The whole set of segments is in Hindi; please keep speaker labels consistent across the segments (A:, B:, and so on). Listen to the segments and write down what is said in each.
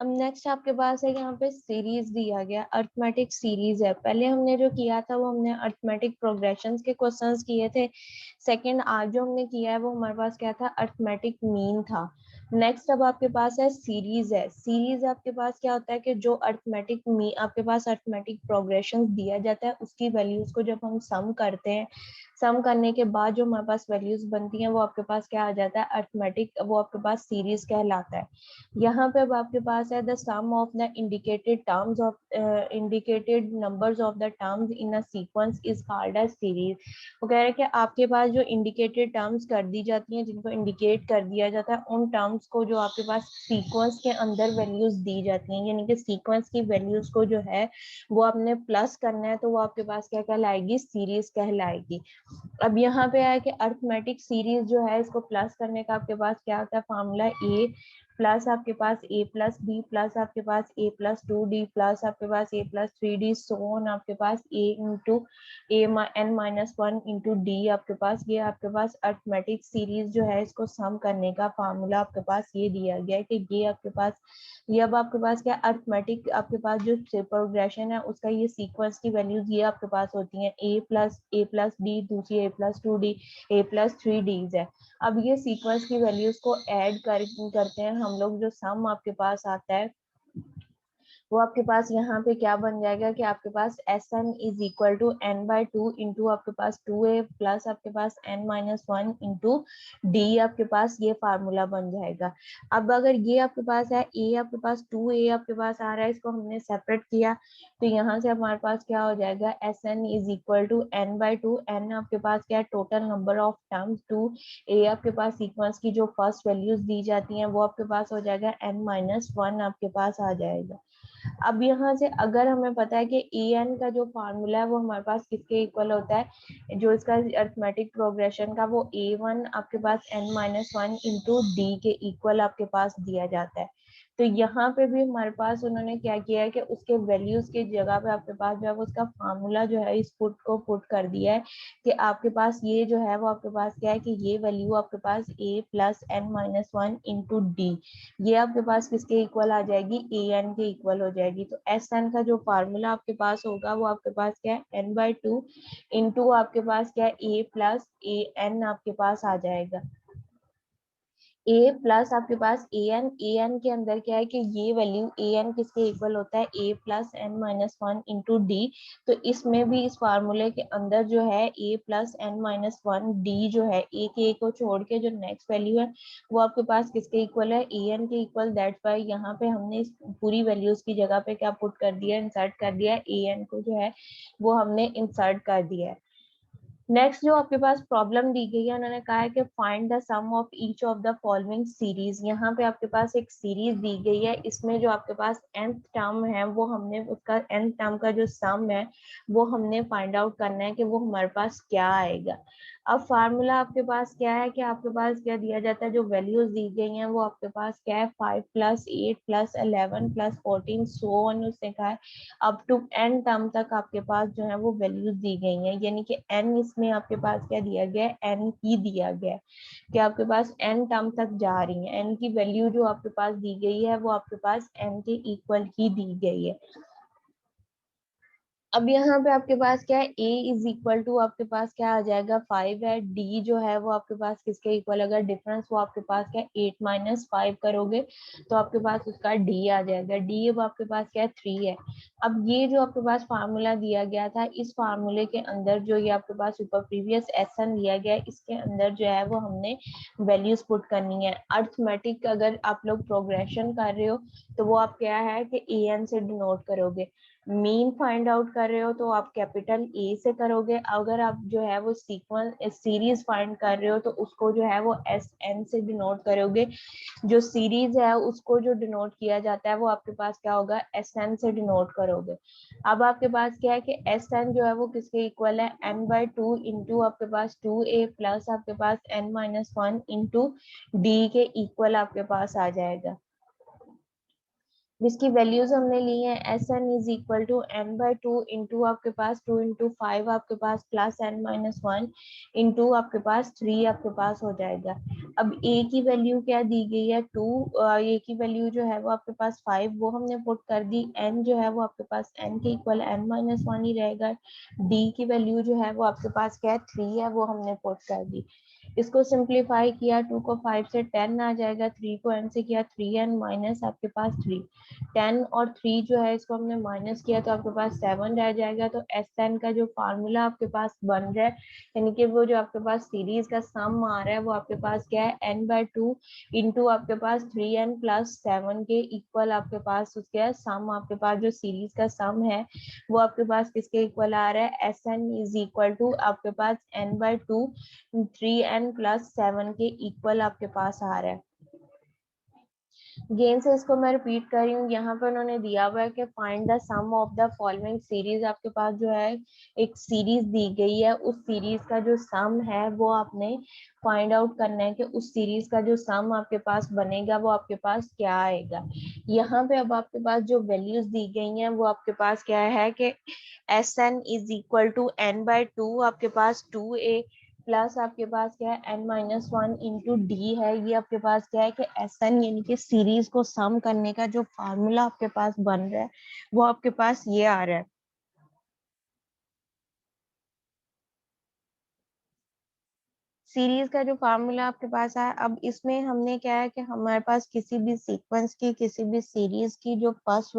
A: अब नेक्स्ट आपके पास है यहाँ पे सीरीज दिया गया, अर्थमेटिक सीरीज है। पहले हमने जो किया था वो हमने अर्थमेटिक प्रोग्रेशंस के क्वेश्चंस किए थे। सेकंड आज जो हमने किया है वो हमारे पास क्या था, अर्थमेटिक मीन था। नेक्स्ट अब आपके पास है सीरीज है। सीरीज आपके पास क्या होता है कि जो अर्थमेटिक मी आपके पास अर्थमेटिक प्रोग्रेशन दिया जाता है उसकी वैल्यूज को जब हम सम करते हैं, सम करने के बाद जो हमारे पास वैल्यूज बनती हैं वो आपके पास क्या आ जाता है, अर्थमेटिक, वो आपके पास सीरीज कहलाता है। यहाँ पे अब आपके पास है the sum of the indicated terms of indicated numbers of the terms in a sequence is called as series. वो कह रहे हैं कि आपके पास जो इंडिकेटेड टर्म्स कर दी जाती हैं, जिनको इंडिकेट कर दिया जाता है, उन टर्म्स को जो आपके पास सीक्वेंस के अंदर वैल्यूज दी जाती हैं, यानी कि सीक्वेंस की वैल्यूज को जो है वो आपने प्लस करना है तो वो आपके पास क्या कहलाएगी, सीरीज कहलाएगी। अब यहाँ पे है कि अर्थमेटिक सीरीज जो है इसको प्लस करने का आपके पास क्या होता है, फार्मूला ए प्लस आपके पास ए प्लस बी प्लस आपके पास ए प्लस 2d प्लस आपके पास A plus 3d so on आपके पास ए into A N minus 1 into D आपके पास, ये आपके पास अर्थमेटिक सीरीज जो है इसको सम करने का फार्मूला आपके पास ये दिया गया है कि ये आपके पास, ये अब आपके पास क्या अर्थमेटिक आपके पास जो प्रोग्रेशन है उसका ये सीक्वेंस की वैल्यूज ये आपके पास होती हैं ए प्लस डी, दूसरी ए प्लस 2d, ए प्लस 3d है। अब ये सीक्वेंस की वैल्यूज को ऐड करते हैं हम लोग, जो सम आपके पास आता है वो आपके पास यहाँ पे क्या बन जाएगा कि आपके पास S N is equal to N by two into आपके पास 2a प्लस आपके पास n माइनस 1 इंटू डी आपके पास ये फार्मूला बन जाएगा। अब अगर ये आपके पास है a आपके पास 2a आपके पास आ रहा है, इसको हमने सेपरेट किया तो यहाँ से हमारे पास क्या हो जाएगा, S N is equal to N by two, N आपके पास क्या है total number of terms, two A आपके पास सीक्वेंस की जो फर्स्ट वैल्यूज दी जाती हैं वो आपके पास हो जाएगा n माइनस 1 आपके पास आ जाएगा। अब यहाँ से अगर हमें पता है कि ए एन का जो फार्मूला है वो हमारे पास किसके इक्वल होता है, जो इसका अर्थमेटिक प्रोग्रेशन का, वो ए वन आपके पास एन माइनस 1 इंटू डी के इक्वल आपके पास दिया जाता है। तो यहाँ पे भी हमारे पास उन्होंने क्या किया है कि उसके वैल्यूज की जगह पे आपके पास जो है वो उसका फार्मूला जो है इस पुट को पुट कर दिया है कि आपके पास ये जो है वो आपके पास क्या है कि ये वैल्यू आपके पास A plus N minus 1 into D ये आपके पास किसके इक्वल आ जाएगी, ए एन के इक्वल हो जाएगी। तो एस एन का जो फार्मूला आपके पास होगा वो आपके पास क्या है एन बाई टू इंटू आपके पास क्या है ए प्लस ए एन आपके पास आ जाएगा। ए प्लस आपके पास ए एन के अंदर क्या है कि ये वैल्यू ए एन किसके इक्वल होता है, A plus N minus 1 into D. तो इसमें भी इस फार्मूले के अंदर जो है A plus N minus 1 D जो है ए के को छोड़ के जो नेक्स्ट वैल्यू है वो आपके पास किसके इक्वल है, ए एन के इक्वल। दैट्स व्हाई यहाँ पे हमने इस पूरी वैल्यूज की जगह पे क्या पुट कर दिया, इंसर्ट कर दिया, ए एन को जो है वो हमने इंसर्ट कर दिया है। नेक्स्ट जो आपके पास प्रॉब्लम दी गई है, उन्होंने कहा है कि find the sum of each of the following series. यहाँ पे आपके पास एक सीरीज दी गई है, इसमें जो आपके पास nth टर्म है वो हमने उसका nth टर्म का जो सम है वो हमने फाइंड आउट करना है कि वो हमारे पास क्या आएगा। अब फार्मूला आपके पास क्या है कि आपके पास क्या दिया जाता है, जो वैल्यूज दी गई हैं वो आपके पास क्या है 5 plus 8 plus 11 plus 14 so on, उसने कहा है अप टू n टर्म तक आपके पास जो है वो वैल्यूज दी गई हैं, यानी कि n इसमें आपके पास क्या दिया गया है, n ही दिया गया है कि आपके पास n टर्म तक जा रही है, n की वैल्यू जो आपके पास दी गई है वो आपके पास n के इक्वल ही दी गई है। अब यहाँ पे आपके पास क्या है, a इज इक्वल टू आपके पास क्या आ जाएगा 5 है, d जो है वो आपके पास किसके इक्वल, अगर डिफरेंस वो आपके पास क्या 8 माइनस 5 करोगे तो आपके पास उसका d आ जाएगा, d अब आपके पास क्या 3 है। अब ये जो आपके पास फार्मूला दिया गया था, इस फार्मूले के अंदर जो ये आपके पास ऊपर प्रीवियस एसन दिया गया है इसके अंदर जो है वो हमने वैल्यूज पुट करनी है। अर्थमेटिक अगर आप लोग प्रोग्रेशन कर रहे हो तो वो आप क्या है कि ए एन से डिनोट करोगे, मीन फाइंड आउट कर रहे हो तो आप कैपिटल ए से करोगे, अगर आप जो है वो सीक्वेंस सीरीज फाइंड कर रहे हो तो उसको जो है वो एस एन से डिनोट करोगे। जो सीरीज है उसको जो डिनोट किया जाता है वो आपके पास क्या होगा, एस एन से डिनोट करोगे। अब आपके पास क्या है कि एस एन जो है वो किसके इक्वल है, एन बाई टू इंटू आपके पास 2a प्लस आपके पास n माइनस 1 इंटू डी के इक्वल आपके पास आ जाएगा। जिसकी वैल्यूज हमने ली है S N is equal to N by two into आपके पास 2 into 5 आपके पास plus N minus one into आपके पास 3 आपके पास हो जाएगा। अब ए की वैल्यू क्या दी गई है 2, ए की वैल्यू जो है वो आपके पास 5 वो हमने पुट कर दी। एन जो है वो आपके पास एन के इक्वल एन माइनस वन ही रहेगा। डी की वैल्यू जो है वो आपके पास क्या है 3 है वो हमने पुट कर दी। इसको सिंप्लीफाई किया 2 को 5 से 10 आ जाएगा, 3 को n से किया 3n माइनस आपके पास 3, 10 और 3 जो है इसको हमने माइनस किया तो आपके पास 7 रह जाएगा। तो एस एन का जो फार्मूला आपके पास बन रहा है यानी कि वो जो आपके पास सीरीज का सम आ रहा है वो आपके पास क्या है n बाय टू इंटू आपके पास 3n प्लस 7 के इक्वल आपके पास उसके सम आपके पास जो सीरीज का सम है वो आपके पास किसके इक्वल आ रहा है S N is equal to आपके पास n by two 3n plus 7 के इक्वल आपके पास आ रहा है। गेन से इसको मैं रिपीट कर रही हूँ, यहाँ पे उन्होंने दिया हुआ है कि find the sum of the following series. आपके पास जो है एक सीरीज दी गई है, उस सीरीज का जो सम है वो आपने फाइंड आउट करना है कि उस सीरीज का जो सम आपके पास बनेगा वो आपके पास क्या आएगा। यहाँ पे अब आपके पास जो वैल्यूज दी गई हैं वो आपके पास क्या है कि S N is equal to N by two आपके पास 2a प्लस आपके पास क्या है n minus one into D है। ये आपके पास क्या है कि एस एन यानी कि सीरीज को सम करने का जो फार्मूला आपके पास बन रहा है वो आपके पास ये आ रहा है। सीरीज का जो फार्मूला आपके पास है, अब इसमें हमने क्या है कि हमारे पास किसी भी सीक्वेंस की किसी भी सीरीज की जो फर्स्ट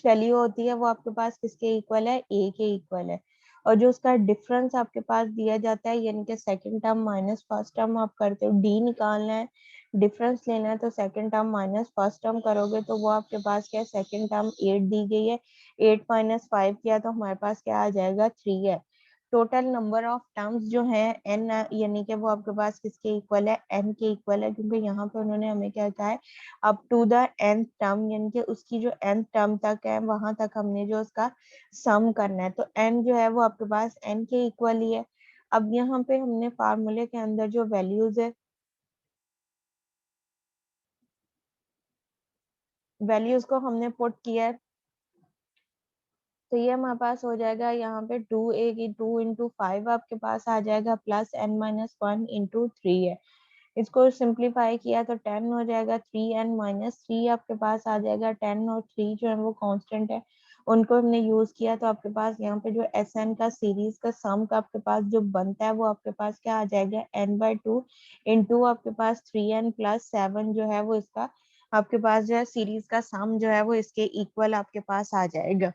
A: वैल्यू होती है वो आपके पास किसके इक्वल है ए के इक्वल है। और जो उसका डिफरेंस आपके पास दिया जाता है यानी कि second term minus first term आप करते हो, डी निकालना है डिफरेंस लेना है तो second term minus first term करोगे तो वो आपके पास क्या है सेकंड टर्म 8 दी गई है, 8 माइनस 5 किया तो हमारे पास क्या आ जाएगा 3 है। टोटल नंबर ऑफ टर्म्स जो है एन यानी कि वो आपके पास किसके इक्वल है एन के इक्वल है, क्योंकि यहाँ पे उन्होंने हमें क्या कहा है up to the nth term यानी कि उसकी जो nth टर्म तक है वहां तक हमने जो उसका सम करना है। तो n जो है वो आपके पास n के इक्वल ही है। अब यहाँ पे हमने फार्मूले के अंदर जो वैल्यूज है वैल्यूज को हमने पुट किया है तो ये हमारे पास हो जाएगा यहाँ पे 2a की 2 into 5 आपके पास आ जाएगा plus n minus one into three है। इसको सिंप्लीफाई किया तो 10 हो जाएगा, 3n माइनस थ्री आपके पास आ जाएगा। 10 और 3 जो है वो कांस्टेंट है, उनको हमने यूज किया तो आपके पास यहाँ पे जो एस एन का सीरीज का सम का आपके पास जो बनता है वो आपके पास क्या आ जाएगा n बाय टू इंटू आपके पास 3n प्लस 7 जो है वो इसका आपके पास जो है सीरीज का सम जो है वो इसके इक्वल आपके पास आ जाएगा।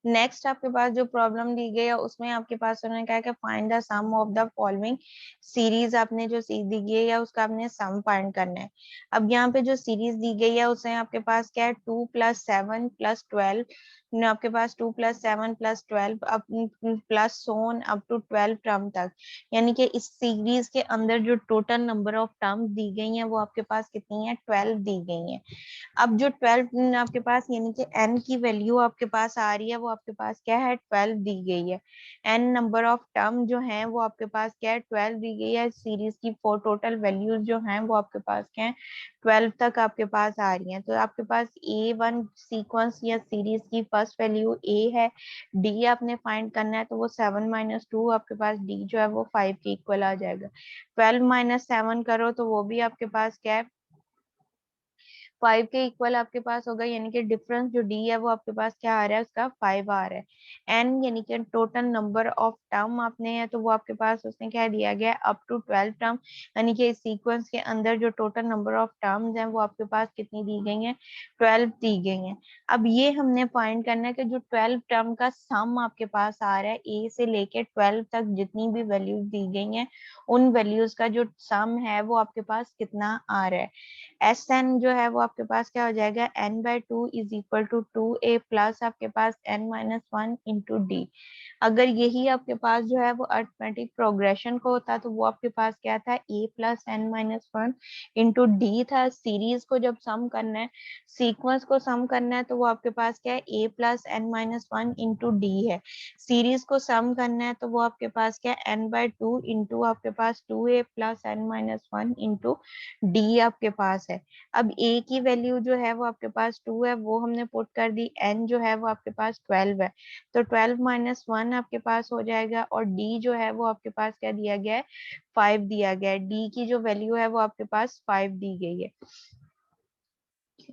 A: नेक्स्ट आपके पास जो प्रॉब्लम दी गई है उसमें आपके पास उन्होंने कहा कि find the sum of the following series. आपने जो दी गई है या उसका आपने सम फाइंड करना है। अब यहाँ पे जो सीरीज दी गई है उसमें आपके पास क्या है 2 प्लस 7 प्लस 12, आपके पास 2 plus 7 plus 12 up plus so on up to 12 term तक, यानी कि इस सीरीज के अंदर जो टोटल नंबर ऑफ टर्म्स दी गई हैं वो आपके पास कितनी है 12 दी गई हैं। अब जो 12 आपके पास यानी कि n की वैल्यू आपके पास आ रही है वो आपके पास क्या है 12 दी गई है। n नंबर ऑफ टर्म जो है वो आपके पास क्या है 12 दी गई है। सीरीज की फोर टोटल वैल्यूज जो हैं वो आपके पास क्या है 12 तक आपके पास आ रही हैं। तो आपके पास A1 सीक्वेंस या सीरीज की फर्स्ट वैल्यू a है, d आपने फाइंड करना है तो वो 7 माइनस टू आपके पास d जो है वो 5 के इक्वल आ जाएगा। 12 माइनस 7 करो तो वो भी आपके पास क्या है 5 के इक्वल आपके पास होगा, यानी कि डिफरेंस जो डी है वो आपके पास क्या आ रहा है उसका 5 आ रहा है। एन यानी कि टोटल नंबर ऑफ टर्म आपने है तो वो आपके पास उसने क्या दिया गया है अप टू 12 टर्म, यानी कि इस सीक्वेंस के अंदर जो टोटल नंबर ऑफ टर्म्स हैं वो आपके पास कितनी दी गई हैं 12 दी गई हैं। अब ये हमने फाइंड करना है कि जो 12 टर्म का सम आपके पास आ रहा है ए से लेके 12 तक जितनी भी वैल्यूज दी गई हैं उन वैल्यूज का जो सम है वो आपके पास कितना आ रहा है। एस एन जो है वो आपके पास क्या हो जाएगा, n/2 is equal to 2a plus आपके पास n-1 इंटू डी। अगर यही आपके पास जो है वो अर्थमेटिक प्रोग्रेशन को होता तो वो आपके पास क्या था, a plus n-1 into D था। सीरीज को जब सम करना है, सीक्वेंस को सम करना है, तो वो आपके पास क्या है, a plus n-1 into D है। सीरीज को सम करना है तो वो आपके पास क्या है, n/2 इंटू आपके पास 2a plus n-1 into D आपके पास है। अब a की वैल्यू जो है वो आपके पास 2 है, वो हमने पुट कर दी। n जो है वो आपके पास 12 है, तो 12-1 आपके पास हो जाएगा। और d जो है वो आपके पास क्या दिया गया है, 5 दिया गया है। d की जो वैल्यू है वो आपके पास 5 दी गई है।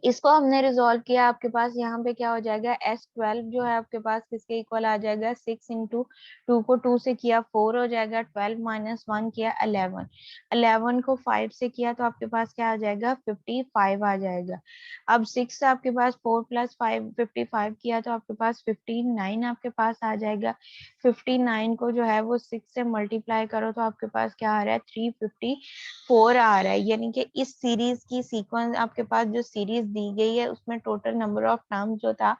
A: इसको हमने रिजोल्व किया, आपके पास यहाँ पे क्या हो जाएगा, S12 जो है आपके पास किसके इक्वल आ जाएगा, 6 इंटू 2 को 2 से किया 4 हो जाएगा, 12-1 किया 11, 11 को 5 से किया तो आपके पास क्या आ जाएगा, 55 आ जाएगा। अब 6 से आपके पास 4 प्लस 5 55 किया तो आपके पास 59 आपके पास आ जाएगा। 59 को जो है वो 6 से मल्टीप्लाई करो तो आपके पास क्या आ रहा है, 354 आ रहा है। यानी कि इस सीरीज की सीक्वेंस आपके पास जो सीरीज दी गई है उसमें टोटल नंबर ऑफ टर्म्स जो था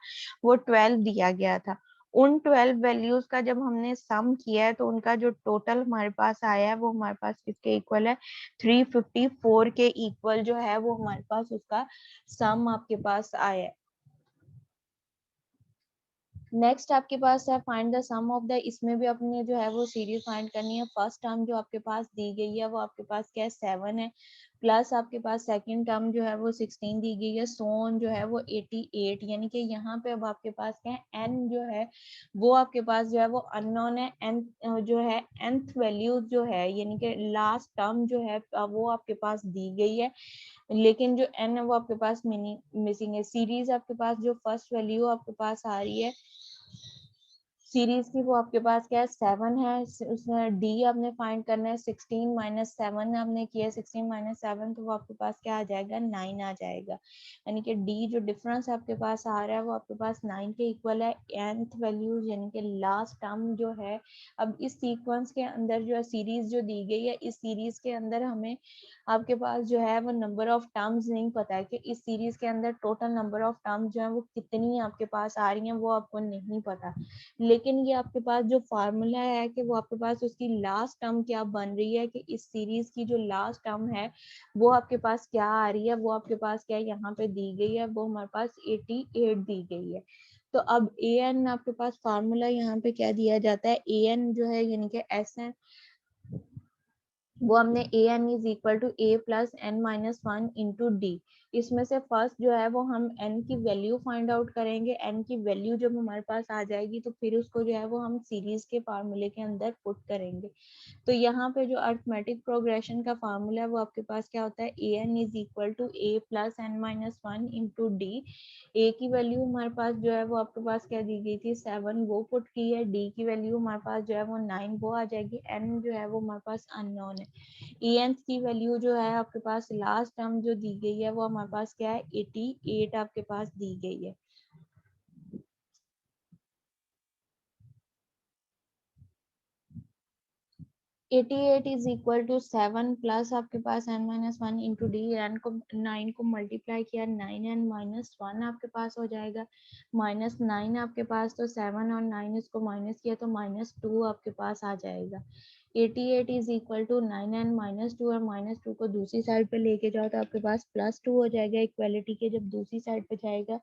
A: वो 12 दिया गया था। उन 12 वैल्यूज का जब हमने सम किया है तो उनका जो टोटल हमारे पास आया है वो हमारे पास किसके इक्वल है, 354 के इक्वल जो है वो हमारे पास उसका सम आपके पास आया है। नेक्स्ट आपके पास है find the sum of the, इसमें भी अपने जो है वो सीरीज फाइंड करनी है। फर्स्ट टर्म जो आपके पास दी गई है वो आपके पास क्या है, 7 है, प्लस आपके पास सेकंड टर्म जो है वो 16 दी गई है, सो ऑन जो है वो 88। यानी कि यहाँ पे अब आपके पास क्या है, n जो है वो आपके पास जो है वो अननोन है। n जो है nth वैल्यू जो है यानी कि लास्ट टर्म जो है वो आपके पास दी गई है, लेकिन जो n है वो आपके पास मिसिंग है। सीरीज आपके पास जो फर्स्ट वैल्यू आपके पास आ रही है सीरीज की वो आपके पास क्या है, 7 है। उसमें डी आपने फाइंड करना है, 16-7 आपने किया, 16-7 तो वो आपके पास क्या आ जाएगा, 9 आ जाएगा। यानी कि डी जो डिफरेंस आपके पास आ रहा है वो आपके पास 9 के इक्वल है। nth वैल्यू यानी कि लास्ट टर्म जो है, अब इस सीक्वेंस के अंदर जो है सीरीज जो दी गई है, इस सीरीज के अंदर हमें आपके पास जो है वो नंबर ऑफ टर्म्स नहीं पता है कि इस सीरीज के अंदर टोटल नंबर ऑफ टर्म्स जो है वो कितनी आपके पास आ रही हैं, वो आपको नहीं पता। लेकिन ये आपके पास जो फार्मूला है कि वो आपके पास उसकी लास्ट टर्म क्या बन रही है, कि इस सीरीज की जो लास्ट टर्म है वो आपके पास क्या आ रही है, वो आपके पास क्या यहाँ पे दी गई है, वो हमारे पास 88 दी गई है। तो अब ए एन आपके पास फार्मूला यहाँ पे क्या दिया जाता है, ए एन जो है यानी कि एस एन, वो हमने A N is equal to A plus n-1 into D. इसमें से फर्स्ट जो है वो हम n की वैल्यू फाइंड आउट करेंगे। n की वैल्यू जब हमारे पास आ जाएगी तो फिर उसको जो है वो हम सीरीज के फार्मूले के अंदर पुट करेंगे। तो यहाँ पे जो अर्थमेटिक प्रोग्रेशन का फार्मूला है वो आपके पास क्या होता है, A N is equal to A plus n-1 into D. A की वैल्यू हमारे पास जो है वो आपके पास क्या दी गई थी, 7, वो पुट की है। डी की वैल्यू हमारे पास जो है वो 9, वो आ जाएगी। एन जो है वो हमारे पास अननोन है। ई एन की वैल्यू जो है आपके पास लास्ट टर्म जो दी गई है वो हमारे पास क्या है, 88 आपके पास दी गई है। 88 इज इक्वल टू 7 प्लस आपके पास n-1 इंटू डी। एन को 9 को मल्टीप्लाई किया, 9n-1 आपके पास हो जाएगा, -9 आपके पास, तो 7 और 9 इसको माइनस किया तो -2 आपके पास आ जाएगा। 88 इज इक्वल टू 9n-2, और -2 को दूसरी साइड पे लेके जाओ तो आपके पास +2 हो जाएगा। इक्वालिटी के जब दूसरी साइड पे जाएगा,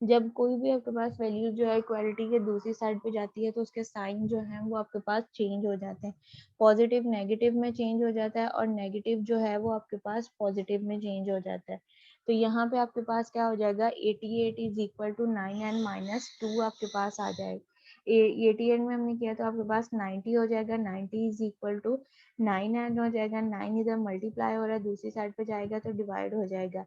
A: जब कोई भी आपके पास वैल्यू जो है इक्वालिटी के दूसरी साइड पे जाती है तो उसके साइन जो है वो आपके पास चेंज हो जाते हैं। पॉजिटिव नेगेटिव में चेंज हो जाता है, और नेगेटिव जो है वो आपके पास पॉजिटिव में चेंज हो जाता है। तो यहाँ पे आपके पास क्या हो जाएगा, 88 इज इक्वल टू 9n-2 आपके पास आ जाएगा। 88 में हमने किया तो आपके पास 90 हो जाएगा, 90 इज इक्वल टू 9n हो जाएगा। 9 इधर मल्टीप्लाई हो रहा है, दूसरी साइड पे जाएगा तो डिवाइड हो जाएगा।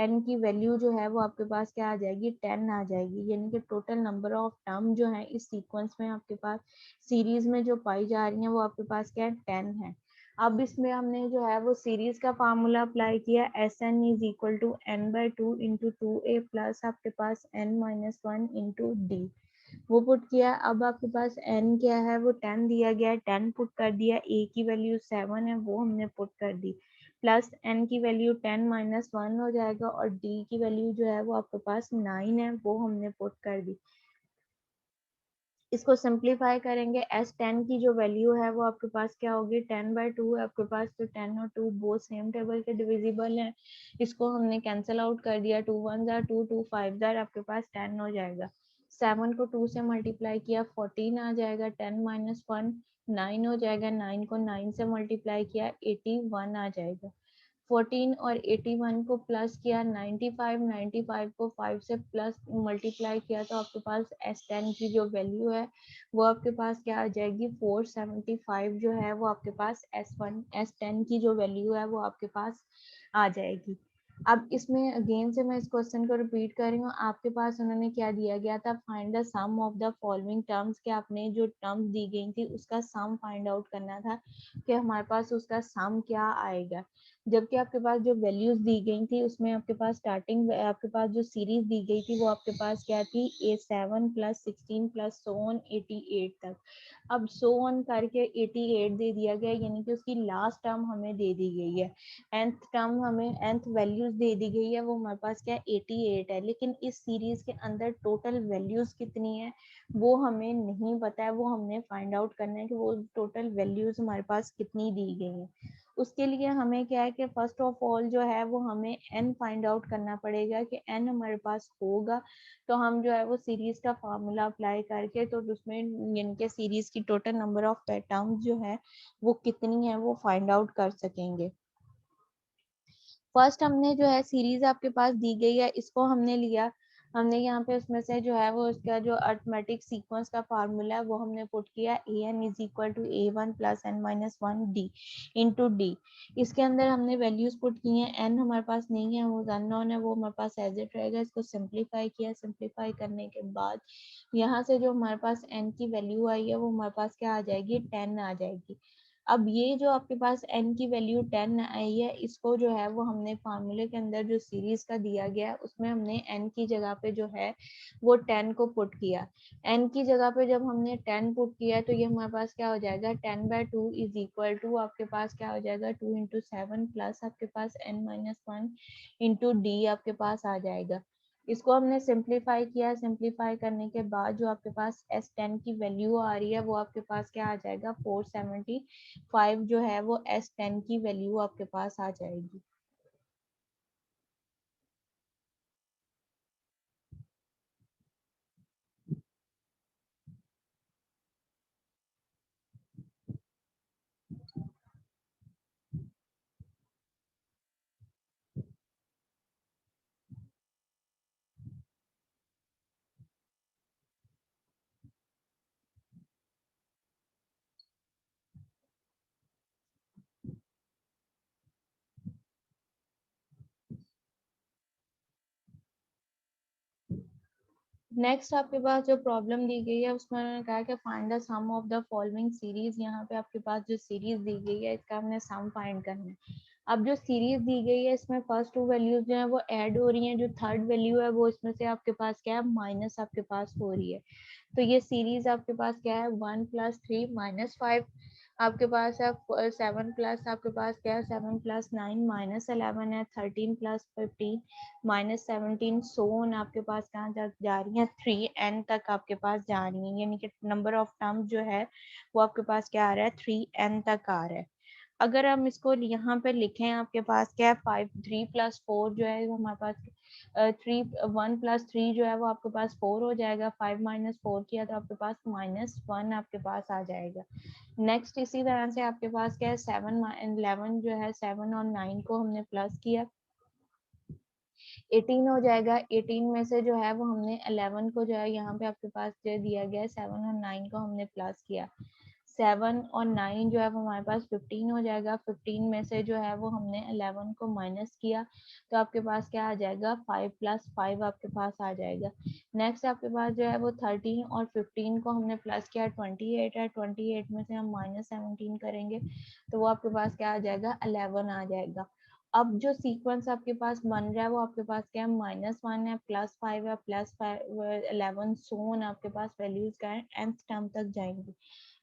A: n की वैल्यू जो है वो आपके पास क्या आ जाएगी, 10 आ जाएगी। यानी कि टोटल नंबर ऑफ टर्म जो है इस सीक्वेंस में आपके पास सीरीज में जो पाई जा रही है वो आपके पास क्या है, 10 है। अब इसमें हमने जो है वो सीरीज का फार्मूला अप्लाई किया, S N is equal to n/2 into 2a plus आपके पास n-1 इंटू डी, वो पुट किया। अब आपके पास n क्या है, वो 10 दिया गया है, 10 पुट कर दिया। a की वैल्यू 7 है, वो हमने पुट कर दी। प्लस n की वैल्यू 10 माइनस 1 हो जाएगा और d की वैल्यू जो है वो आपके पास 9 है, वो हमने पुट कर दी। इसको सिंप्लीफाई करेंगे, S10 की जो वैल्यू है वो आपके पास क्या होगी, 10/2 है आपके पास, तो 10 और 2 बोथ सेम टेबल के डिविजिबल हैं। इसको हमने कैंसिल आउट कर दिया, 2 1 जार 2, 2 5 जार आपके पास 10 हो जाएगा। 7 को 2 से मल्टीप्लाई किया 14 आ जाएगा, 10 माइनस 1 9 हो जाएगा, 9 को 9 से मल्टीप्लाई किया 81 आ जाएगा। 14 और 81 को प्लस किया 95, 95 को 5 से प्लस मल्टीप्लाई किया तो आपके पास S10 की जो वैल्यू है वो आपके पास क्या आ जाएगी, 475 जो है वो आपके पास S10 की जो वैल्यू है वो आपके पास आ जाएगी। अब इसमें अगेन से मैं इस क्वेश्चन को रिपीट कर रही हूँ, आपके पास उन्होंने क्या दिया गया था, find the sum of the following terms, के आपने जो टर्म्स दी गई थी उसका सम फाइंड आउट करना था कि हमारे पास उसका सम क्या आएगा। जबकि आपके पास जो वैल्यूज दी गई थी उसमें आपके पास स्टार्टिंग आपके पास जो सीरीज दी गई थी वो आपके पास क्या थी, A7 plus 16 plus so on 88 तक। अब सो ऑन करके 88 दे दिया गया, यानी कि उसकी लास्ट टर्म हमें दे दी गई है, nth टर्म हमें nth वैल्यूज दे दी गई है, वो हमारे पास क्या 88 है, लेकिन इस सीरीज के अंदर टोटल वैल्यूज कितनी है वो हमें नहीं पता है, वो हमने फाइंड आउट करना है कि वो टोटल वैल्यूज हमारे पास कितनी दी गई है। उसके लिए हमें क्या है कि फर्स्ट ऑफ ऑल जो है वो हमें n फाइंड आउट करना पड़ेगा कि n हमारे पास होगा तो हम जो है वो सीरीज का फार्मूला अप्लाई करके तो उसमें इनके सीरीज की टोटल नंबर ऑफ टर्म्स जो है वो कितनी है वो फाइंड आउट कर सकेंगे। फर्स्ट हमने जो है सीरीज आपके पास दी गई है, इसको हमने लिया, हमने यहाँ पे उसमें से जो है वो उसका जो अरिथमेटिक सीक्वेंस का फार्मूला है वो हमने पुट किया, an is equal to a1 plus n minus 1 d into D. इसके अंदर हमने वैल्यूज पुट की हैं, n हमारे पास नहीं है, वो अननोन है, वो हमारे पास एज इट रहेगा। इसको सिंप्लीफाई किया, सिंप्लीफाई करने के बाद यहाँ से जो हमारे पास n की वैल्यू आई है वो हमारे पास क्या आ जाएगी, 10 आ जाएगी। अब ये जो आपके पास n की वैल्यू 10 आई है, इसको जो है वो हमने फार्मूले के अंदर जो सीरीज का दिया गया है उसमें हमने n की जगह पे जो है वो 10 को पुट किया। n की जगह पे जब हमने 10 पुट किया तो ये हमारे पास क्या हो जाएगा, 10/2 इज इक्वल टू आपके पास क्या हो जाएगा, 2 इंटू 7 प्लस आपके पास n माइनस 1 इंटू डी आपके पास आ जाएगा। इसको हमने सिंप्लीफाई किया, सिंप्लीफाई करने के बाद जो आपके पास S10 की वैल्यू आ रही है वो आपके पास क्या आ जाएगा, 475 जो है वो S10 की वैल्यू आपके पास आ जाएगी। नेक्स्ट आपके पास जो प्रॉब्लम दी गई है उसमें उन्होंने कहा कि find the sum of the following series. यहाँ पे आपके पास जो सीरीज दी गई है इसका हमने सम फाइंड करना है। अब जो सीरीज दी गई है इसमें फर्स्ट टू वैल्यूज जो है वो ऐड हो रही हैं, जो थर्ड वैल्यू है वो इसमें से आपके पास क्या है, माइनस आपके पास हो रही है। तो ये सीरीज आपके पास क्या है, 1 प्लस 3 माइनस 5 आपके पास है, 7 प्लस आपके पास क्या है, 7 प्लस 9 माइनस 11 है, 13 प्लस 15 माइनस 17 सो ऑन आपके पास कहाँ जा रही है, 3n तक आपके पास जा रही है, यानी कि नंबर ऑफ टर्म जो है वो आपके पास क्या आ रहा है, 3n तक आ रहा है। अगर हम इसको यहाँ पे लिखें आपके पास क्या है, 5 3 प्लस 4 जो है वो हमारे पास 1 प्लस 3 जो है वो आपके पास 4 हो जाएगा, 5 माइनस 4 किया तो आपके पास -1 आपके पास आ जाएगा। नेक्स्ट इसी तरह से आपके पास क्या है, 7 11 जो है 7 और 9 को हमने प्लस किया 18 हो जाएगा। 18 में से जो है वो हमने 11 को जो है यहाँ पे आपके पास जो दिया गया है 7 और 9 को हमने प्लस किया, 7 और 9 जो है वो हमारे पास 15 हो जाएगा। 15 में से जो है वो हमने 11 को माइनस किया तो आपके पास क्या आ जाएगा, 5 प्लस 5 आपके पास आ जाएगा। नेक्स्ट आपके पास जो है वो 13 और 15 को हमने प्लस किया, 28 है, 28 में से हम -17 करेंगे तो वो आपके पास क्या आ जाएगा, 11 आ जाएगा। अब जो सीक्वेंस आपके पास बन रहा है वो आपके पास क्या है, -1 है, +5 है, +5 11 सोन आपके पास वैल्यूज का है, nth टर्म तक जाएंगी।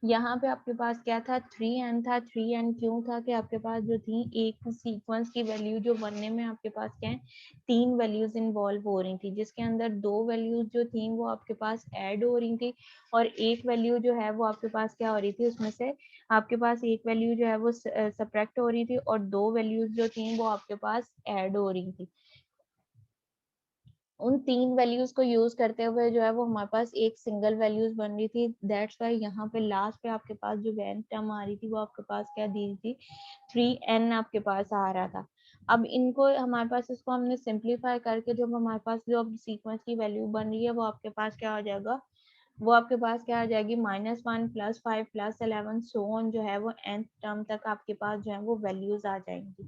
A: यहाँ पे आपके पास क्या था 3n था। 3n क्यों था कि आपके पास जो थी एक सीक्वेंस की वैल्यू जो बनने में आपके पास क्या है 3 वैल्यूज इन्वॉल्व हो रही थी, जिसके अंदर 2 वैल्यूज जो थी वो आपके पास ऐड हो रही थी और एक वैल्यू जो है वो आपके पास क्या हो रही थी, उसमें से आपके पास एक वैल्यू जो है वो सब्ट्रैक्ट हो रही थी और 2 वैल्यूज जो थी वो आपके पास ऐड हो रही थी। उन 3 वैल्यूज को यूज करते हुए जो है वो हमारे पास एक सिंगल वैल्यूज बन रही थी। दैट्स वाई यहाँ पे लास्ट पे आपके पास जो वैन टर्म आ रही थी वो आपके पास क्या दी थी 3n आपके पास आ रहा था। अब इनको हमारे पास इसको हमने सिंप्लीफाई करके जो हमारे पास जो अब सीक्वेंस की वैल्यू बन रही है वो आपके पास क्या हो जाएगा, वो आपके पास क्या आ जाएगी -1 +5 +11 सो ऑन जो है वो nth टर्म तक आपके पास जो है वो वैल्यूज आ जाएंगी।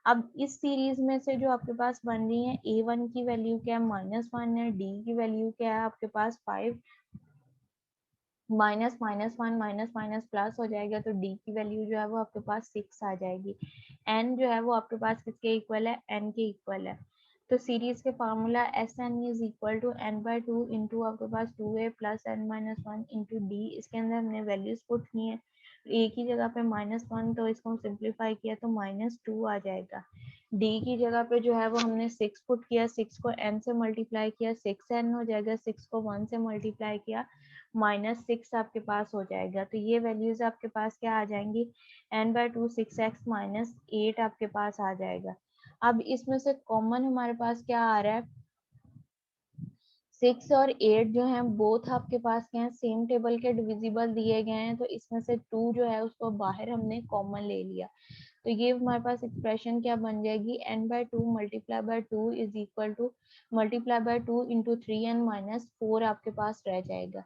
A: अब इस सीरीज में से जो आपके पास बन रही है a1 की वैल्यू क्या है -1 है, d की वैल्यू क्या है आपके पास 5, minus minus one minus minus plus हो जाएगा तो d की वैल्यू जो है वो आपके पास 6 आ जाएगी। n जो है वो आपके पास किसके इक्वल है, n के इक्वल है। तो सीरीज के formula Sn is equal to n/2 into आपके पास 2a plus n-1 into d। इसके अंदर हमने वैल्यूज पुट की है, a की जगह पे -1 तो इसको हम सिंप्लीफाई किया तो -2 आ जाएगा। d की जगह पे जो है वो हमने 6 पुट किया, 6 को n से मल्टीप्लाई किया 6n हो जाएगा, 6 को 1 से मल्टीप्लाई किया -6 आपके पास हो जाएगा। तो ये वैल्यूज आपके पास क्या आ जाएंगी n/2 6x -8 आपके पास आ जाएगा। अब इसमें से कॉमन हमारे पास क्या आ रहा है 6 और 8 जो है बोथ आपके पास क्या है सेम टेबल के डिविजिबल दिए गए हैं, तो इसमें से 2 जो है उसको बाहर हमने कॉमन ले लिया। तो ये हमारे पास एक्सप्रेशन क्या बन जाएगी n/2 multiply by 2 is equal to multiply by 2 into 3n -4 आपके पास रह जाएगा।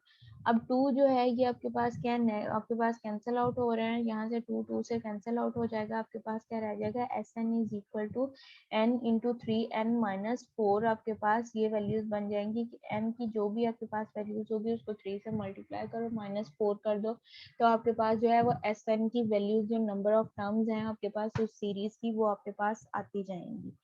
A: अब 2 जो है ये आपके पास क्या है आपके पास कैंसिल आउट हो रहे हैं, यहाँ से 2 2 से कैंसिल आउट हो जाएगा, आपके पास क्या रह जाएगा Sn is equal to n into 3n -4 आपके पास ये वैल्यूज बन जाएंगी कि n की जो भी आपके पास वैल्यूज होगी उसको 3 से मल्टीप्लाई करो -4 कर दो, तो आपके पास जो है वो Sn की वैल्यूज जो नंबर ऑफ टर्म्स हैं आपके पास उस सीरीज की वो आपके पास आती जाएंगी।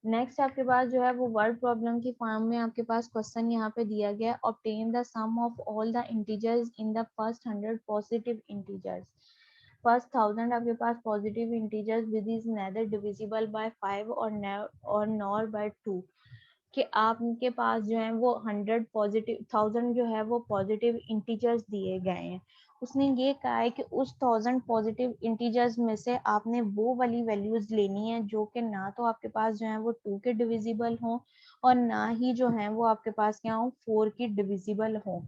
A: नेक्स्ट आपके पास जो है वो वर्ड प्रॉब्लम की फॉर्म में आपके पास क्वेश्चन यहाँ पे दिया गया है, obtain the sum of all the integers in the first 100 positive integers. First 1000 आपके पास positive integers with is neither divisible by 5 और नॉर बाय 2, कि आपके पास जो है वो 100 पॉजिटिव 1000 जो है वो पॉजिटिव इंटीजर्स दिए गए हैं। उसने ये कहा है कि उस 1000 पॉजिटिव इंटीजर्स में से आपने वो वाली वैल्यूज लेनी है जो कि ना तो आपके पास जो है वो 2 के डिविजिबल हो और ना ही जो है वो आपके पास क्या हो 4 की डिविजिबल हो,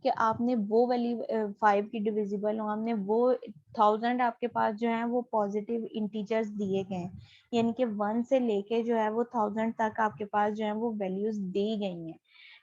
A: कि आपने वो वाली 5 की डिविजिबल हो, हमने वो 1000 आपके पास जो है वो पॉजिटिव इंटीजर्स दिए गए हैं, यानी कि 1 से लेके जो है वो 1000 तक आपके पास जो है वो वैल्यूज दी गई हैं।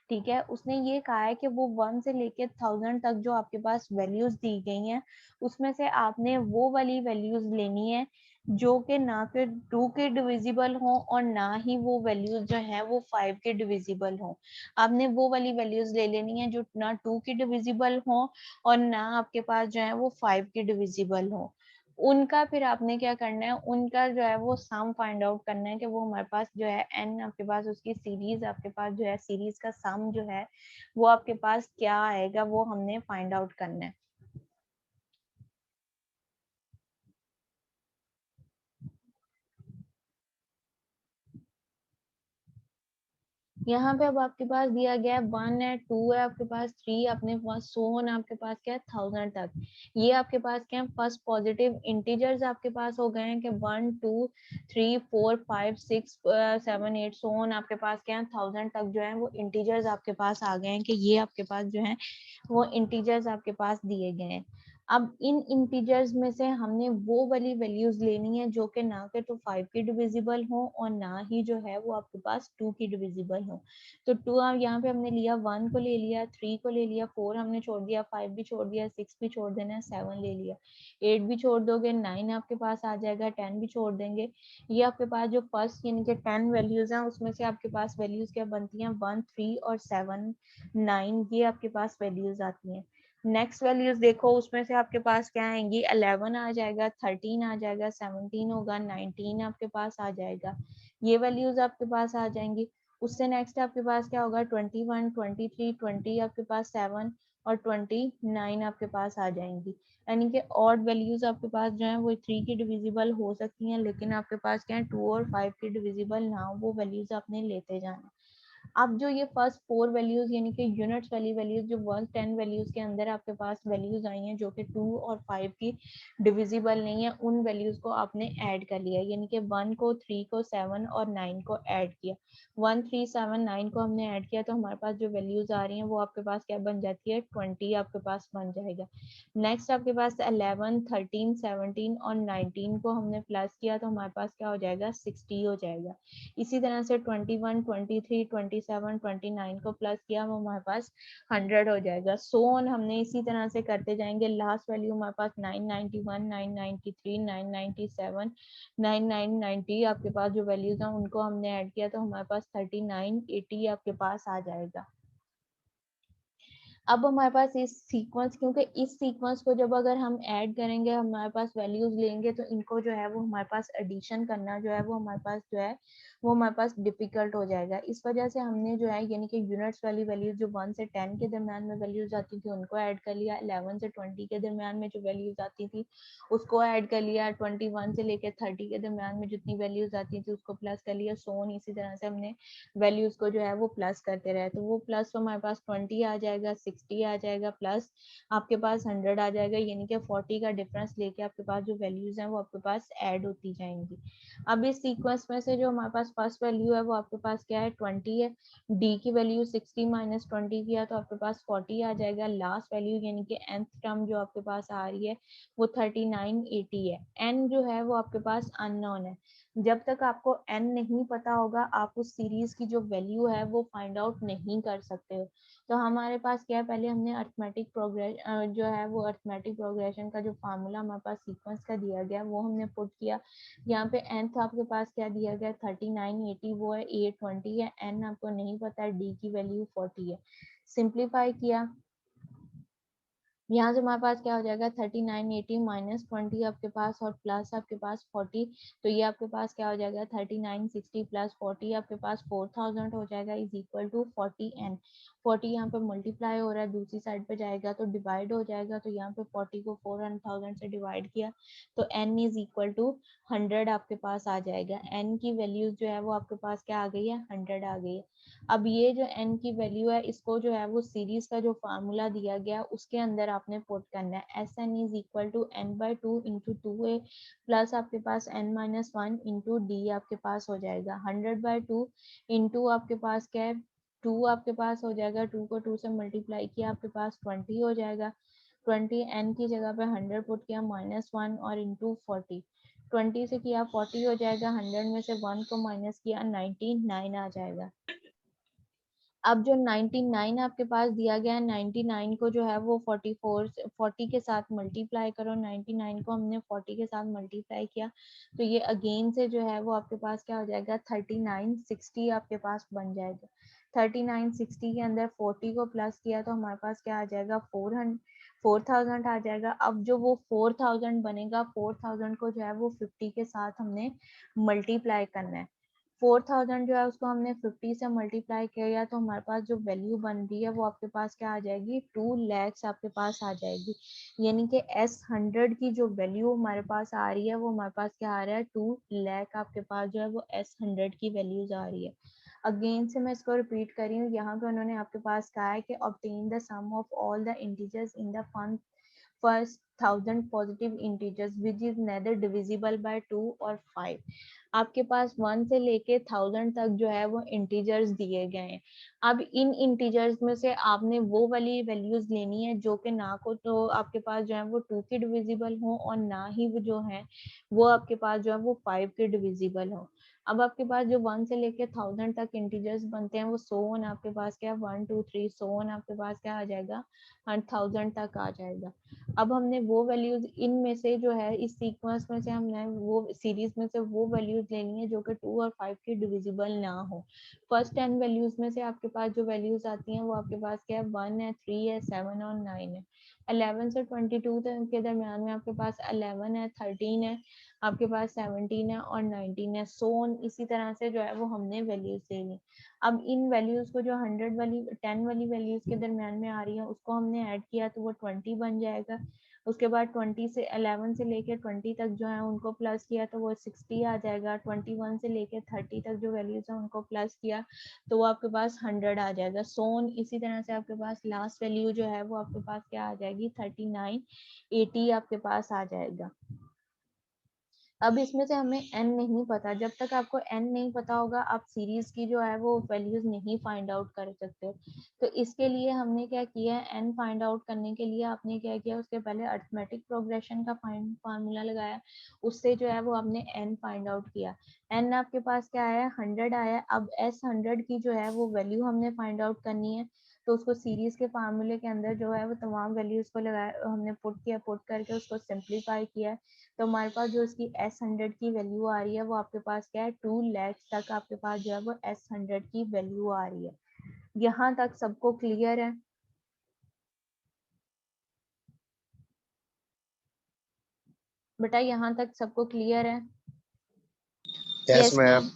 A: ठीक है, उसने ये कहा है कि वो 1 से लेके 1000 तक जो आपके पास वैल्यूज दी गई हैं उसमें से आपने वो वाली वैल्यूज लेनी है जो कि ना फिर 2 के डिविजिबल हो और ना ही वो वैल्यूज जो है वो 5 के डिविजिबल हो। आपने वो वाली वैल्यूज ले लेनी है जो ना 2 की डिविजिबल हो और ना आपके पास जो है वो 5 की डिविजिबल हो। उनका फिर आपने क्या करना है, उनका जो है वो सम फाइंड आउट करना है कि वो हमारे पास जो है एन आपके पास उसकी सीरीज आपके पास जो है सीरीज का सम जो है वो आपके पास क्या आएगा वो हमने फाइंड आउट करना है। यहाँ पे अब आपके पास दिया गया है 1 है 2 है आपके पास 3 अपने पास सो ऑन आपके पास क्या है 1000 तक। ये आपके पास क्या है फर्स्ट पॉजिटिव इंटीजर्स आपके पास हो गए हैं कि 1 2 3 4 5 6 7 8 सो ऑन आपके पास क्या है 1000 तक जो है वो इंटीजर्स आपके पास आ गए हैं कि ये आपके पास जो है वो इंटीजर्स आपके पास दिए गए हैं। अब इन इंटीजर्स में से हमने वो वाली वैल्यूज लेनी है जो कि ना के तो 5 की डिविजिबल हो और ना ही जो है वो आपके पास 2 की डिविजिबल हो। तो 2 यहाँ पे हमने लिया 1 को ले लिया 3 को ले लिया 4 हमने छोड़ दिया 5 भी छोड़ दिया 6 भी छोड़ देना 7 ले लिया 8 भी छोड़ दोगे 9 आपके पास आ जाएगा 10 भी छोड़ देंगे। ये आपके पास जो फर्स्ट यानी कि 10 वैल्यूज हैं उसमें से आपके पास वैल्यूज क्या बनती हैं 1 3 और 7 9 ये आपके पास वैल्यूज आती हैं। नेक्स्ट वैल्यूज देखो उसमें से आपके पास क्या आएंगी 11 आ जाएगा 13 आ जाएगा 17 होगा 19 आपके पास आ जाएगा, ये वैल्यूज आपके पास आ जाएंगी। उससे नेक्स्ट आपके पास क्या होगा 21, 23, 20 आपके पास 7 और 29 आपके पास आ जाएंगी। यानी कि ऑड वैल्यूज आपके पास जो है वो 3 की डिविजिबल हो सकती हैं, लेकिन आपके पास क्या है 2 और 5 की डिविजिबल ना हो, वो वैल्यूज आपने लेते जाना। अब जो ये फर्स्ट 4 वैल्यूज यानी कि यूनिट्स वाली वैल्यूज जो 1 10 वैल्यूज के अंदर आपके पास वैल्यूज आई हैं जो कि 2 और 5 की डिविजिबल नहीं है, उन वैल्यूज को आपने ऐड कर लिया, यानी कि 1 को 3 को 7 और 9 को ऐड किया। 1 3 7 9 को हमने ऐड किया तो हमारे पास जो वैल्यूज आ रही हैं वो आपके पास क्या बन जाती है 20 आपके पास बन जाएगा। नेक्स्ट आपके पास 11 13 17 और 19 को हमने प्लस किया तो हमारे पास क्या हो जाएगा 60 हो जाएगा। इसी तरह से 21 23 27 29 को प्लस किया वो हमारे पास 100 हो जाएगा। सो ऑन हमने इसी तरह से करते जाएंगे। लास्ट वैल्यू हमारे पास 991 993 997 9990 आपके पास जो वैल्यूज हैं उनको हमने ऐड किया तो हमारे पास 3980 आपके पास आ जाएगा। अब हमारे पास इस सीक्वेंस, क्योंकि इस सीक्वेंस को जब अगर हम ऐड करेंगे हमारे पास वैल्यूज लेंगे तो इनको जो है वो हमारे पास एडिशन करना जो है वो हमारे पास जो है वो हमारे पास डिफिकल्ट हो जाएगा। इस वजह से हमने जो है यानी कि यूनिट्स वाली वैल्यूज जो 1 से 10 के दरमियान में वैल्यूज आती थी उनको ऐड कर लिया, 11 से 20 के दरमियान में जो वैल्यूज आती थी उसको ऐड कर लिया, 21 से लेकर 30 के दरमियान में जितनी वैल्यूज आती थी उसको प्लस कर लिया, सोन इसी तरह से हमने वैल्यूज को जो है वो प्लस करते रहे। तो वो प्लस तो हमारे पास 20 आ जाएगा, 60 आ जाएगा, प्लस आपके पास 100 आ जाएगा, यानी कि 40 का डिफरेंस लेके आपके पास जो वैल्यूज हैं वो आपके पास ऐड होती जाएंगी। अब इस सीक्वेंस में से जो हमारे पास फर्स्ट वैल्यू है वो आपके पास क्या है 20 है, डी की वैल्यू 60 माइनस 20 किया तो आपके पास 40 आ जाएगा। लास्ट वैल्यू यानी कि nth टर्म जो आपके पास आ रही है वो 3980 है। n जो है वो आपके पास अननोन है। जब तक आपको n नहीं पता होगा आप उस सीरीज की जो वैल्यू है वो फाइंड आउट नहीं कर सकते हो। तो हमारे पास क्या है, पहले हमने अर्थमेटिक प्रोग्रेस जो है वो अर्थमेटिक प्रोग्रेशन का जो फार्मूला हमारे पास सीक्वेंस का दिया गया वो हमने पुट किया। यहाँ पे nth आपके पास क्या दिया गया 3980 वो है, 820 है, n आपको नहीं पता है, d की वैल्यू 40 है। सिंप्लीफाई किया, यहाँ से हमारे पास क्या हो जाएगा 3980 माइनस 20 आपके पास और प्लस आपके पास 40, तो ये आपके पास क्या हो जाएगा 3960 प्लस 40 आपके पास 4000 हो जाएगा इज इक्वल टू 40n। 40 यहाँ पे मल्टीप्लाई हो रहा है, दूसरी साइड पे जाएगा तो डिवाइड हो जाएगा, तो यहाँ पे 40 को 4000 से डिवाइड किया तो n इज इक्वल टू 100 आपके पास आ जाएगा। n की वैल्यू जो है वो आपके पास क्या आ गई है 100 आ गई है। अब ये जो n की वैल्यू है इसको जो है वो सीरीज का जो फार्मूला दिया गया उसके अंदर आपने पुट करना है। S N is equal to n by 2 into 2a plus आपके पास n माइनस 1 इंटू डी आपके पास हो जाएगा। 100/2 इंटू आपके पास क्या है 2 आपके पास हो जाएगा, 2 को 2 से मल्टीप्लाई किया आपके पास 20 हो जाएगा। 20 n की जगह पे 100 पुट किया माइनस 1 और इंटू 40, 20 से किया 40 हो जाएगा, 100 में से 1 को माइनस किया 99 आ जाएगा। अब जो 99 आपके पास दिया गया है 99 को जो है वो 40 के साथ मल्टीप्लाई करो। 99 को हमने 40 के साथ मल्टीप्लाई किया तो ये अगेन से जो है वो आपके पास क्या हो जाएगा 3960 आपके पास बन जाएगा। 3960 के अंदर 40 को प्लस किया तो हमारे पास क्या आ जाएगा 4000 आ जाएगा। अब जो वो 4000 बनेगा 4000 को जो है वो 50 के साथ हमने मल्टीप्लाई करना है। 4000 जो है उसको हमने 50 से मल्टीप्लाई किया तो हमारे पास जो वैल्यू बन रही है वो आपके पास क्या आ जाएगी 2 lakhs आपके पास आ जाएगी। यानी कि S100 की जो वैल्यू हमारे पास आ रही है वो हमारे पास क्या आ रहा है 2 लाख आपके पास जो है वो S100 की वैल्यूज आ रही है। अगेन से मैं इसको रिपीट कर रही हूँ, यहाँ पे उन्होंने आपके पास कहा है कि obtain the sum of all the integers in the first 1000 positive integers which is neither divisible by 2 और 5। आपके पास 1 से लेके 1000 तक जो है वो इंटीजर्स दिए गए हैं। अब इन इंटीजर्स में से आपने वो वाली वैल्यूज लेनी है जो कि ना को तो आपके पास जो है वो 2 की डिविजिबल हो और ना ही वो जो है वो आपके पास जो है वो 5 के डिविजिबल हो। अब आपके पास जो 1 से लेके 1000 तक इंटीजर्स बनते हैं वो सो ऑन आपके पास क्या 1 2 3 सो ऑन आपके पास क्या आ जाएगा 1000 तक आ जाएगा। अब हमने वो वैल्यूज इनमें से जो है इस सीक्वेंस में से हमने वो सीरीज में से वो वैल्यूज लेनी है जो कि 2 और 5 की डिविजिबल ना हो। फर्स्ट 10 वैल्यूज में से आपके पास जो वैल्यूज आती हैं वो आपके पास क्या है 1 है 3 है 7 और 9 है। 11 से 22 के दरमियान में आपके पास 11 है 13 है आपके पास 17 है और 19 है, सो ऑन। इसी तरह से जो है वो हमने वैल्यूज ले ली। अब इन वैल्यूज को जो 100 वाली 10 वाली वैल्यूज के दरमियान में आ रही है उसको हमने ऐड किया तो वो 20 बन जाएगा। उसके बाद 20 से 11 से लेके 20 तक जो है उनको प्लस किया तो वो 60 आ जाएगा। 21 से लेके 30 तक जो वैल्यूज है उनको प्लस किया तो वो आपके पास 100 आ जाएगा। सोन इसी तरह से आपके पास लास्ट वैल्यू जो है वो आपके पास क्या आ जाएगी, 39 80 आपके पास आ जाएगा। अब इसमें से हमें n नहीं पता, जब तक आपको n नहीं पता होगा आप सीरीज की जो है वो वैल्यूज नहीं फाइंड आउट कर सकते। तो इसके लिए हमने क्या किया है, n फाइंड आउट करने के लिए आपने क्या किया, उसके पहले अरिथमेटिक प्रोग्रेशन का फार्मूला लगाया, उससे जो है वो आपने n फाइंड आउट किया। n आपके पास क्या आया, 100 आया। अब s 100 की जो है वो वैल्यू हमने फाइंड आउट करनी है, तो उसको सीरीज के फार्मूले के अंदर जो है वो तमाम वैल्यूज को लगाया, हमने पुट किया, पुट करके उसको सिंप्लीफाई किया। तो हमारे पास जो इसकी S100 की वैल्यू आ रही है वो आपके पास क्या है, 2 लाख तक आपके पास जो है वो S100 की वैल्यू आ रही है। यहाँ तक सबको क्लियर है? बेटा यहाँ तक सबको क्लियर है?
B: Yes
A: yes
B: ma'am.
A: मैम।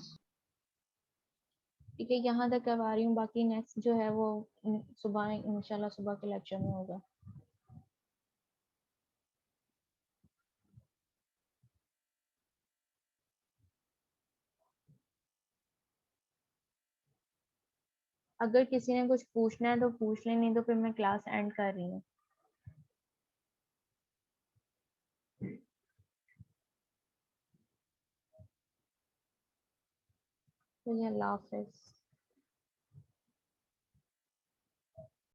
A: ठीक है, यहाँ तक करवा रही हूँ, बाकी नेक्स्ट जो है वो सुबह इंशाल्लाह सुबह के लेक्चर में होगा। अगर किसी ने कुछ पूछना है तो पूछ ले, नहीं तो फिर मैं क्लास एंड कर रही हूँ। तो अल्लाह हाफिज।